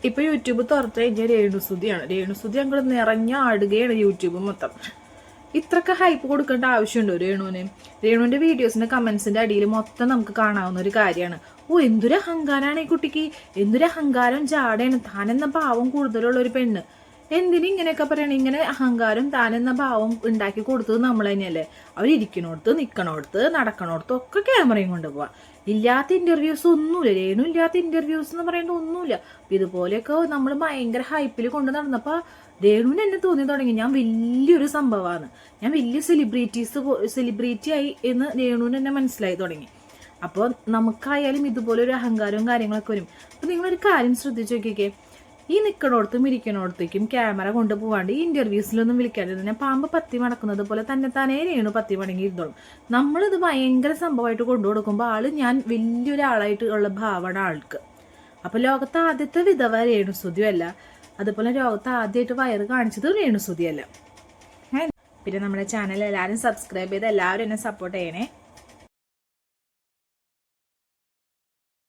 ഇപ്പൊ യൂട്യൂബ് തുറന്നു കഴിഞ്ഞാൽ രേണുസുതി അങ്ങോട്ട് നിറഞ്ഞാടുകയാണ് യൂട്യൂബ് മൊത്തം. ഇത്രയൊക്കെ ഹൈപ്പ് കൊടുക്കേണ്ട ആവശ്യമുണ്ടോ രേണുവിന്റെ വീഡിയോസിന്റെ കമന്റ്സിന്റെ അടിയിൽ മൊത്തം നമുക്ക് കാണാവുന്ന ഒരു കാര്യമാണ്. എന്തൊരു അഹങ്കാരാണ് ഈ കുട്ടിക്ക്, എന്തൊരു അഹങ്കാരം ജാടയാണ്, താനെന്ന ഭാവം കൂടുതലുള്ള ഒരു പെണ്ണ്. എന്തിനും ഇങ്ങനെയൊക്കെ പറയണേ? ഇങ്ങനെ അഹങ്കാരം താനെന്ന ഭാവം ഉണ്ടാക്കി കൊടുത്തത് നമ്മൾ തന്നെയല്ലേ. അവരിയ്ക്കണോടത്ത് നിൽക്കണോടത്ത് നടക്കണോടത്ത് ഒക്കെ ക്യാമറയും കൊണ്ടുപോവാ. ഇല്ലാത്ത ഇന്റർവ്യൂസ് ഒന്നുമില്ല, രേണു ഇല്ലാത്ത ഇന്റർവ്യൂസ് എന്ന് പറയുന്നത് ഒന്നുമില്ല. ഇതുപോലെയൊക്കെ നമ്മൾ ഭയങ്കര ഹൈപ്പിൽ കൊണ്ട് നടന്നപ്പോൾ രേണുവിന് എന്നെ തോന്നി തുടങ്ങി ഞാൻ വലിയൊരു സംഭവമാണ്, ഞാൻ വലിയ സെലിബ്രിറ്റി ആയി എന്ന് രേണുവിന് എന്നെ മനസ്സിലായി തുടങ്ങി. അപ്പോൾ നമുക്കായാലും ഇതുപോലൊരു അഹങ്കാരവും കാര്യങ്ങളൊക്കെ വരും. അപ്പോൾ നിങ്ങളൊരു കാര്യം ശ്രദ്ധിച്ചു നോക്കിക്കേ, ഈ നിൽക്കണോടത്തും ഇരിക്കണോടത്തേക്കും ക്യാമറ കൊണ്ടുപോകാണ്ട് ഈ ഇന്റർവ്യൂസിലൊന്നും വിളിക്കാതെ ഞാൻ പാമ്പ് പത്തി മടക്കുന്നത് പോലെ തന്നെ രേണു പത്തി മടങ്ങി ഇരുന്നോളും. നമ്മളിത് ഭയങ്കര സംഭവമായിട്ട് കൊണ്ടു കൊടുക്കുമ്പോൾ ആള് ഞാൻ വലിയൊരാളായിട്ട് ഉള്ള ഭാവമാണ് ആൾക്ക്. അപ്പൊ ലോകത്തെ ആദ്യത്തെ വിധവ രേണുസുതിയല്ല, അതുപോലെ ലോകത്ത് ആദ്യമായിട്ട് വയറ് കാണിച്ചത് രേണുസുതിയല്ല. പിന്നെ നമ്മുടെ ചാനൽ എല്ലാവരും സബ്സ്ക്രൈബ് ചെയ്ത് എല്ലാവരും എന്നെ സപ്പോർട്ട് ചെയ്യണേ.